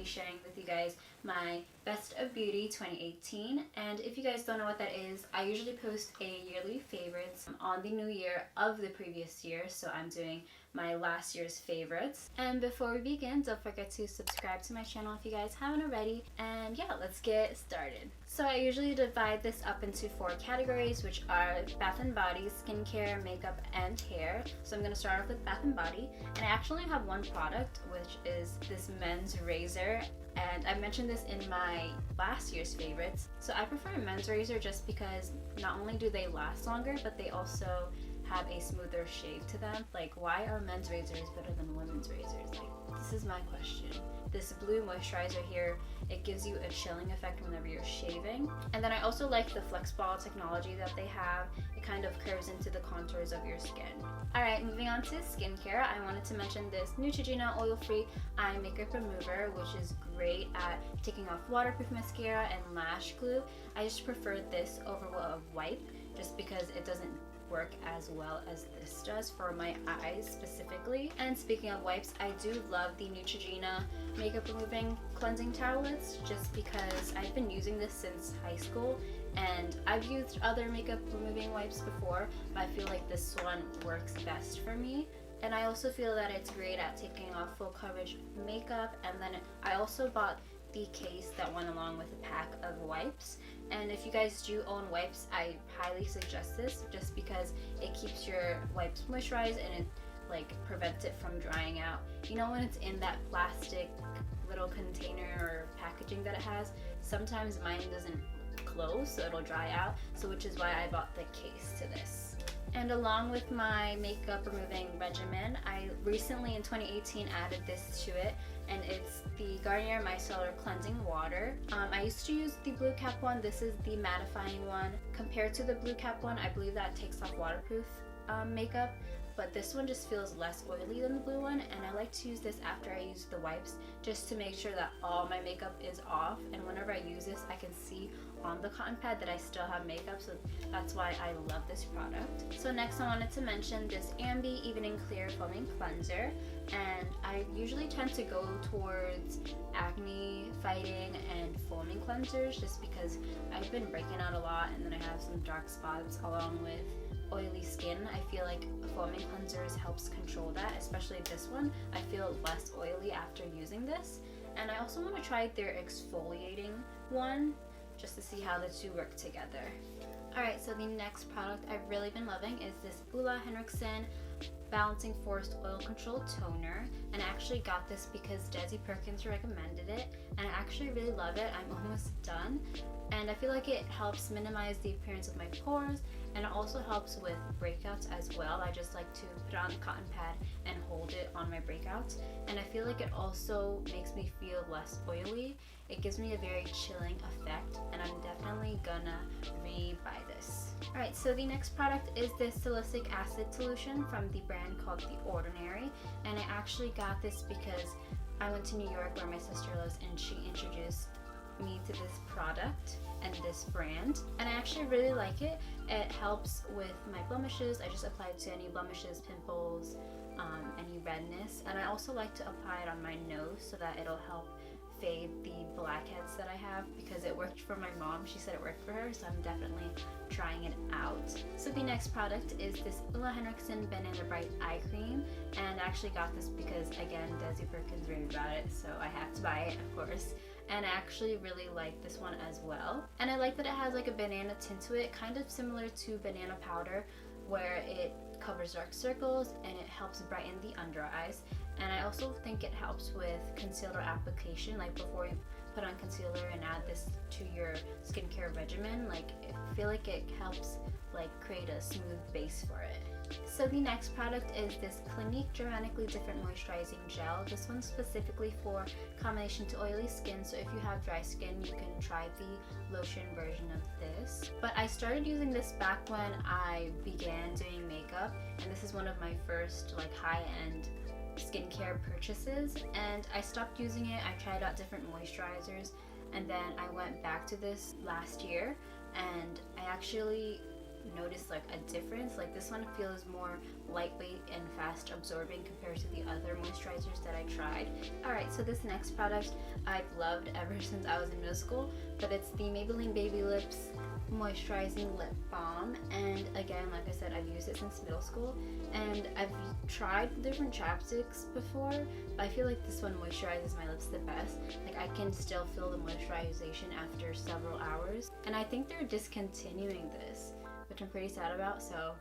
sharing with you guys my Best of Beauty 2018. And if you guys don't know what that is, I usually post a yearly favorites on the new year of the previous year. So I'm doing my last year's favorites. And before we begin, don't forget to subscribe to my channel if you guys haven't already. And yeah, let's get started. So I usually divide this up into 4 categories, which are bath and body, skincare, makeup, and hair. So I'm going to start off with bath and body. And I actually have one product, which is this men's razor. And I mentioned this in my last year's favorites. So I prefer men's razor just because not only do they last longer, but they also have a smoother shave to them. Like, why are men's razors better than women's razors? Like, this is my question. This blue moisturizer here, it gives you a chilling effect whenever you're shaving. And then I also like the flex ball technology that they have. It kind of curves into the contours of your skin. Alright, moving on to skincare, I wanted to mention this Neutrogena oil-free eye makeup remover, which is great at taking off waterproof mascara and lash glue. I just prefer this over a wipe just because it doesn't work as well as this does for my eyes specifically. And speaking of wipes, I do love the Neutrogena makeup removing cleansing towelettes just because I've been using this since high school, and I've used other makeup removing wipes before, but I feel like this one works best for me. And I also feel that it's great at taking off full coverage makeup. And then I also bought the case that went along with a pack of wipes. And if you guys do own wipes, I highly suggest this just because it keeps your wipes moisturized and it like prevents it from drying out. You know, when it's in that plastic little container or packaging that it has, sometimes mine doesn't close, so it'll dry out. So which is why I bought the case to this. And along with my makeup removing regimen, I recently in 2018 added this to it, and it's the Garnier Micellar Cleansing Water. I used to use the blue cap one. This is the mattifying one. Compared to the blue cap one, I believe that takes off waterproof makeup, but this one just feels less oily than the blue one, and I like to use this after I use the wipes just to make sure that all my makeup is off, and whenever I use this I can see on the cotton pad that I still have makeup, so that's why I love this product. So next I wanted to mention this Ambi Evening Clear Foaming Cleanser, and I usually tend to go towards acne fighting and foaming cleansers just because I've been breaking out a lot, and then I have some dark spots along with oily skin. I feel like foaming cleansers helps control that, especially this one. I feel less oily after using this. And I also want to try their exfoliating one just to see how the two work together. Alright, so the next product I've really been loving is this OLEHENRIKSEN Balancing Force Oil Control Toner, and I actually got this because Desi Perkins recommended it, and I actually really love it. I'm almost done, and I feel like it helps minimize the appearance of my pores, and it also helps with breakouts as well. I just like to put it on a cotton pad and hold it on my breakouts, and I feel like it also makes me feel less oily. It gives me a very chilling effect, and I'm definitely gonna re-buy this. Alright, so the next product is this salicylic acid solution from the brand called The Ordinary, and I actually got this because I went to New York where my sister lives, and she introduced me to this product and this brand, and I actually really like it. It helps with my blemishes. I just apply it to any blemishes, pimples, any redness, and I also like to apply it on my nose so that it'll help fade the blackheads that I have, because it worked for my mom. She said it worked for her, so I'm definitely trying it out. So the next product is this OLEHENRIKSEN Banana Bright Eye Cream, and I actually got this because, again, Desi Perkins raved about it, so I have to buy it, of course. And I actually really like this one as well. And I like that it has like a banana tint to it, kind of similar to banana powder, where it covers dark circles and it helps brighten the under eyes. And I also think it helps with concealer application, like before you put on concealer and add this to your skincare regimen. Like, I feel like it helps like create a smooth base for it. So the next product is this Clinique Dramatically Different Moisturizing Gel. This one's specifically for combination to oily skin, so if you have dry skin, you can try the lotion version of this. But I started using this back when I began doing makeup, and this is one of my first like high-end skincare purchases, and I stopped using it. I tried out different moisturizers, and then I went back to this last year, and I actually noticed like a difference. Like this one feels more lightweight and fast absorbing compared to the other moisturizers that I tried. Alright, so this next product I've loved ever since I was in middle school, but it's the Maybelline Baby Lips Moisturizing Lip Balm. And again, like I said, I've used it since middle school, and I've tried different chapsticks before, but I feel like this one moisturizes my lips the best. Like I can still feel the moisturization after several hours, and I think they're discontinuing this, which I'm pretty sad about, so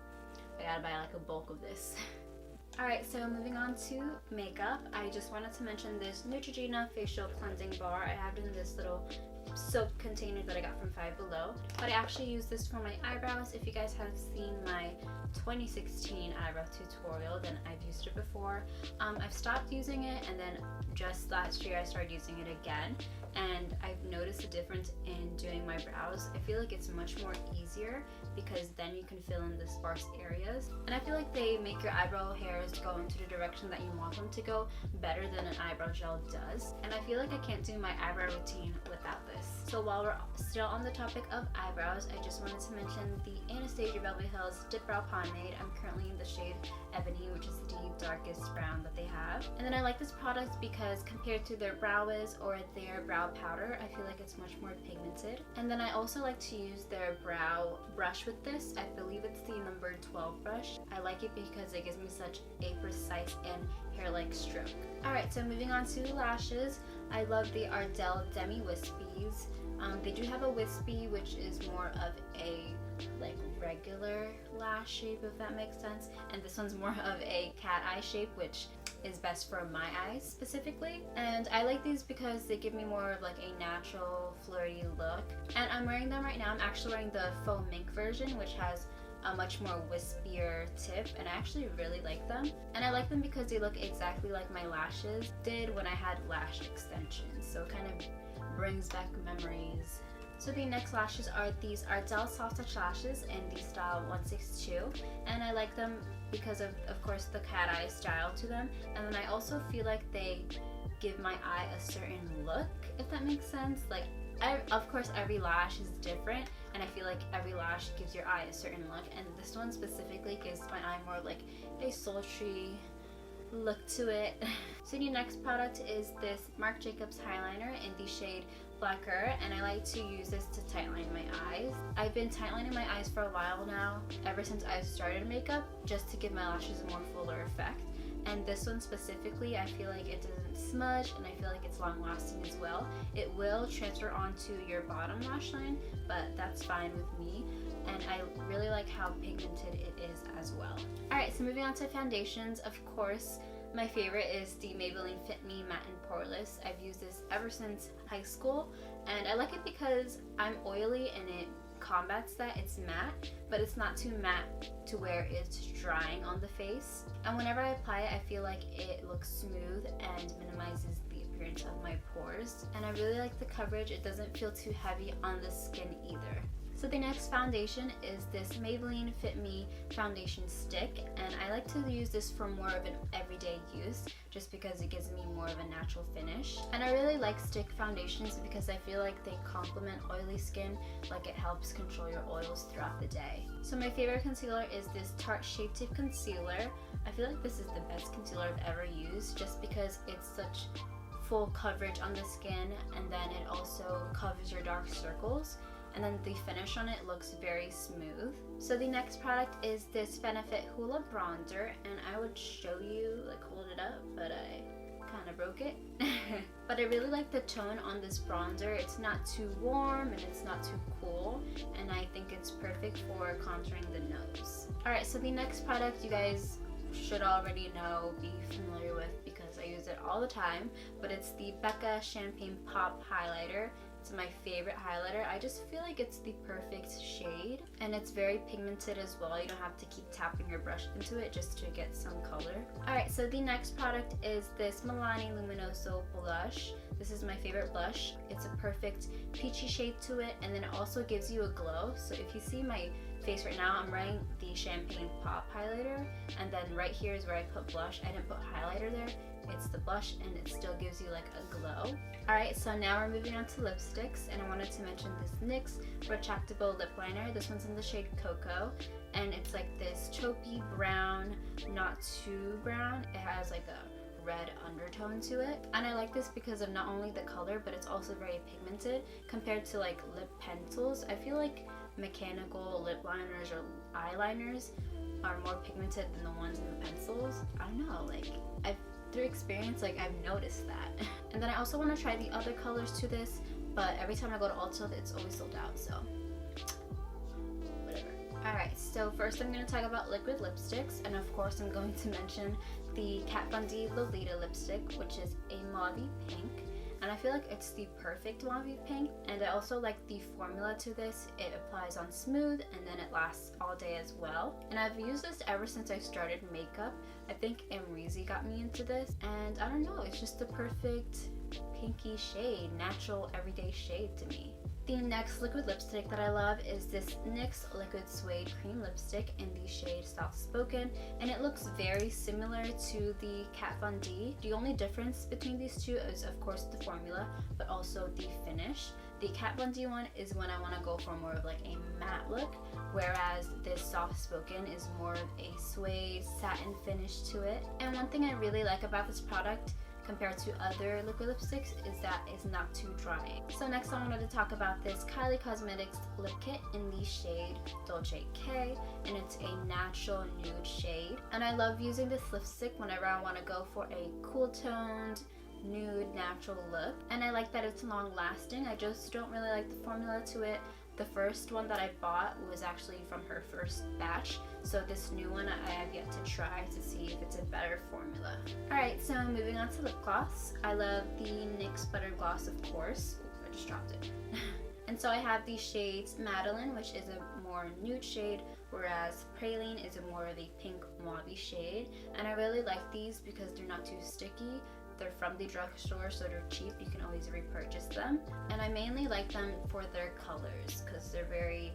I gotta buy like a bulk of this. Alright, so moving on to makeup, I just wanted to mention this Neutrogena facial cleansing bar. I have it in this little soap container that I got from Five Below, but I actually use this for my eyebrows. If you guys have seen my 2016 eyebrow tutorial, then I've used it before. I've stopped using it, and then just last year I started using it again, and I've noticed a difference in doing my brows. I feel like it's much more easier because then you can fill in the sparse areas, and I feel like they make your eyebrow hairs go into the direction that you want them to go better than an eyebrow gel does, and I feel like I can't do my eyebrow routine without this. So while we're still on the topic of eyebrows, I just wanted to mention the Anastasia Beverly Hills Dipbrow Pomade. I'm currently in the shade Ebony, which is the darkest brown that they have. And then I like this product because compared to their Brow Wiz or their brow powder, I feel like it's much more pigmented. And then I also like to use their brow brush with this. I believe it's the number 12 brush. I like it because it gives me such a precise and hair-like stroke. Alright, so moving on to lashes, I love the Ardell Demi Wispies. They do have a wispy, which is more of a like regular lash shape, if that makes sense, and this one's more of a cat eye shape, which is best for my eyes specifically. And I like these because they give me more of like a natural flirty look, and I'm wearing them right now. I'm actually wearing the faux mink version, which has a much more wispier tip, and I actually really like them. And I like them because they look exactly like my lashes did when I had lash extensions, so it kind of brings back memories. So the next lashes are these Ardell Soft Touch lashes in the style 162, and I like them because of course the cat eye style to them, and then I also feel like they give my eye a certain look, if that makes sense. Like of course every lash is different, and I feel like every lash gives your eye a certain look, and this one specifically gives my eye more like a sultry look to it. So the next product is this Marc Jacobs Highliner in the shade Blacquer, and I like to use this to tightline my eyes. I've been tightlining my eyes for a while now, ever since I started makeup, just to give my lashes a more fuller effect. And this one specifically, I feel like it doesn't smudge, and I feel like it's long lasting as well. It will transfer onto your bottom lash line, but that's fine with me. And I really like how pigmented it is as well. Alright, so moving on to foundations, of course, my favorite is the Maybelline Fit Me Matte and Poreless. I've used this ever since high school, and I like it because I'm oily and it combats that. It's matte, but it's not too matte to where it's drying on the face. And whenever I apply it, I feel like it looks smooth and minimizes the appearance of my pores. And I really like the coverage. It doesn't feel too heavy on the skin either. So the next foundation is this Maybelline Fit Me foundation stick, and I like to use this for more of an everyday use just because it gives me more of a natural finish. And I really like stick foundations because I feel like they complement oily skin, like it helps control your oils throughout the day. So my favorite concealer is this Tarte Shape Tape Concealer. I feel like this is the best concealer I've ever used just because it's such full coverage on the skin, and then it also covers your dark circles. And then the finish on it looks very smooth. So the next product is this Benefit Hoola Bronzer, and I would show you, like hold it up, but I kind of broke it. But I really like the tone on this bronzer. It's not too warm and it's not too cool, and I think it's perfect for contouring the nose. Alright, so the next product you guys should already know, be familiar with because I use it all the time, but it's the Becca Champagne Pop Highlighter. It's my favorite highlighter. I just feel like it's the perfect shade, and it's very pigmented as well. You don't have to keep tapping your brush into it just to get some color. Alright, so the next product is this Milani Luminoso blush. This is my favorite blush. It's a perfect peachy shade to it, and then it also gives you a glow. So if you see my face right now, I'm wearing the Champagne Pop highlighter, and then right here is where I put blush. I didn't put highlighter there it's the blush and it still gives you like a glow. Alright, so now we're moving on to lipsticks, and I wanted to mention this NYX retractable lip liner. This one's in the shade Cocoa, and it's like this taupey brown, not too brown. It has like a red undertone to it, and I like this because of not only the color, but it's also very pigmented compared to like lip pencils. I feel like mechanical lip liners or eyeliners are more pigmented than the ones in the pencils. I don't know, like through experience, like I've noticed that. And then I also want to try the other colors to this, but every time I go to Ulta, it's always sold out, so whatever. Alright, so first I'm going to talk about liquid lipsticks, and of course I'm going to mention the Kat Von D Lolita lipstick, which is a mauve pink. And I feel like it's the perfect mauve pink, and I also like the formula to this. It applies on smooth and then it lasts all day as well. And I've used this ever since I started makeup. I think Amrezy got me into this, and I don't know, it's just the perfect pinky shade, natural everyday shade to me. The next liquid lipstick that I love is this NYX Liquid Suede Cream Lipstick in the shade Soft Spoken, and it looks very similar to the Kat Von D. The only difference between these two is of course the formula, but also the finish. The Kat Von D one is when I want to go for more of like a matte look, whereas this Soft Spoken is more of a suede satin finish to it. And one thing I really like about this product compared to other liquid lipsticks is that it's not too drying. So next I wanted to talk about this Kylie Cosmetics lip kit in the shade Dolce K, and it's a natural nude shade. And I love using this lipstick whenever I want to go for a cool toned, nude, natural look. And I like that it's long lasting. I just don't really like the formula to it. The first one that I bought was actually from her first batch, so this new one I have yet to try to see if it's a better formula. Alright, so moving on to lip gloss. I love the NYX Butter Gloss, of course. Ooh, I just dropped it. And so I have the shades Madeline, which is a more nude shade, whereas Praline is a more of a pink mauve shade. And I really like these because they're not too sticky. They're from the drugstore, so they're cheap. You can always repurchase them. And I mainly like them for their colors because they're very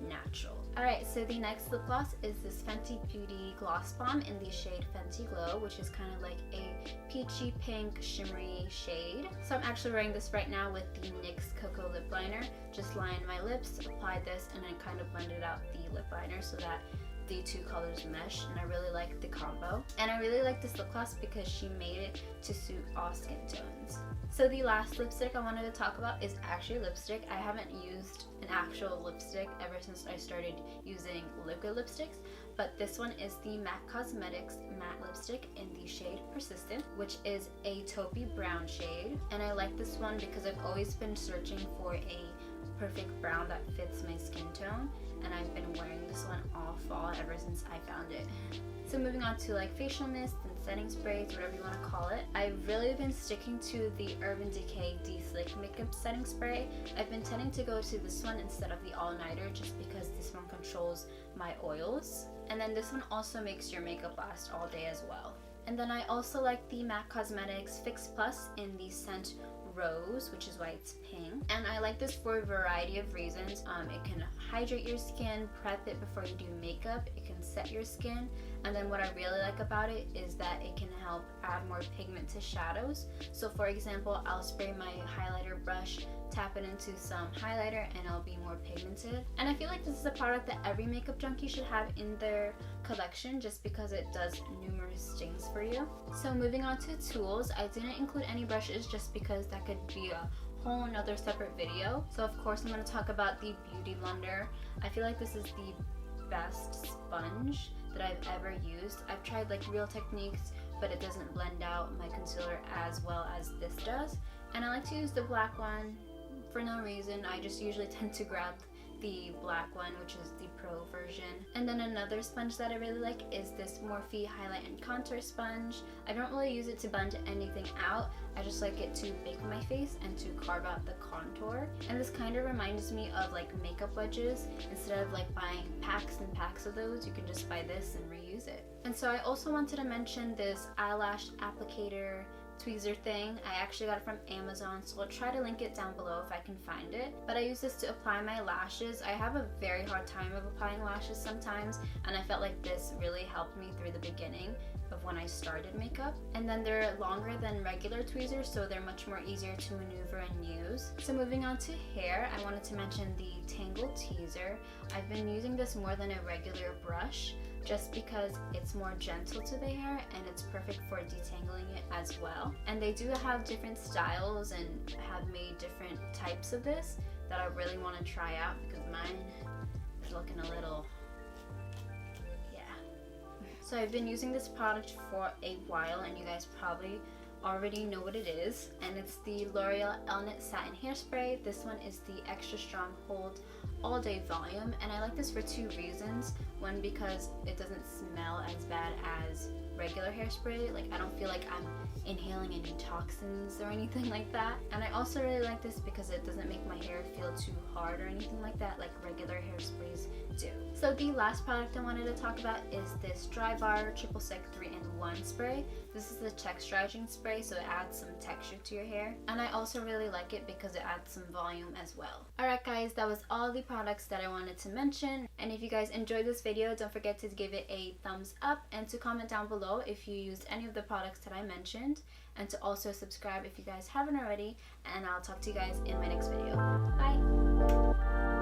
natural. Alright, so the next lip gloss is this Fenty Beauty Gloss Bomb in the shade Fenty Glow, which is kind of like a peachy pink shimmery shade. So I'm actually wearing this right now with the NYX Cocoa Lip Liner. Just lined my lips, applied this, and then kind of blended out the lip liner so that the two colors mesh, and I really like the combo. And I really like this lip gloss because she made it to suit all skin tones. So the last lipstick I wanted to talk about is actually lipstick. I haven't used an actual lipstick ever since I started using liquid lipsticks, but this one is the MAC Cosmetics matte lipstick in the shade Persistent, which is a taupey brown shade. And I like this one because I've always been searching for a perfect brown that fits my skin tone, and I've been wearing this one all fall ever since I found it. So moving on to like facial mist and setting sprays, whatever you want to call it. I've really been sticking to the Urban Decay De-Slick Makeup Setting Spray. I've been tending to go to this one instead of the All Nighter just because this one controls my oils. And then this one also makes your makeup last all day as well. And then I also like the MAC Cosmetics Fix Plus in the scent Rose, which is why it's pink. And I like this for a variety of reasons. It can hydrate your skin, prep it before you do makeup, it can set your skin, and then what I really like about it is that it can help add more pigment to shadows. So for example, I'll spray my highlighter brush, tap it into some highlighter, and it'll be more pigmented. And I feel like this is a product that every makeup junkie should have in their collection just because it does numerous things for you. So moving on to tools, I didn't include any brushes just because that could be a whole another separate video. So of course I'm going to talk about the Beauty Blender. I feel like this is the best sponge that I've ever used. I've tried like Real Techniques, but it doesn't blend out my concealer as well as this does. And I like to use the black one for no reason. I just usually tend to grab the black one, which is the pro version. And then another sponge that I really like is this Morphe Highlight and Contour Sponge. I don't really use it to blend anything out. I just like it to bake my face and to carve out the contour. And this kind of reminds me of like makeup wedges. Instead of like buying packs and packs of those, you can just buy this and reuse it. And so I also wanted to mention this eyelash applicator tweezer thing. I actually got it from Amazon, so I'll try to link it down below if I can find it. But I use this to apply my lashes. I have a very hard time of applying lashes sometimes, and I felt like this really helped me through the beginning of when I started makeup. And then they're longer than regular tweezers, so they're much more easier to maneuver and use. So moving on to hair, I wanted to mention the Tangle Teaser. I've been using this more than a regular brush, just because it's more gentle to the hair and it's perfect for detangling it as well. And they do have different styles and have made different types of this that I really want to try out, because mine is looking a little, yeah. So I've been using this product for a while, and you guys probably already know what it is, and it's the L'Oreal Elnett Satin Hairspray. This one is the Extra Strong Hold All Day Volume, and I like this for two reasons. One, because it doesn't smell as bad as regular hairspray. Like, I don't feel like I'm inhaling any toxins or anything like that. And I also really like this because it doesn't make my hair feel too hard or anything like that like regular hairsprays do. So the last product I wanted to talk about is this Dry Bar Triple Sec 3-in-1 spray. This is the texturizing spray, so it adds some texture to your hair. And I also really like it because it adds some volume as well. Alright guys, that was all the products that I wanted to mention. And if you guys enjoyed this video, don't forget to give it a thumbs up and to comment down below if you used any of the products that I mentioned. And to also subscribe if you guys haven't already. And I'll talk to you guys in my next video. Bye!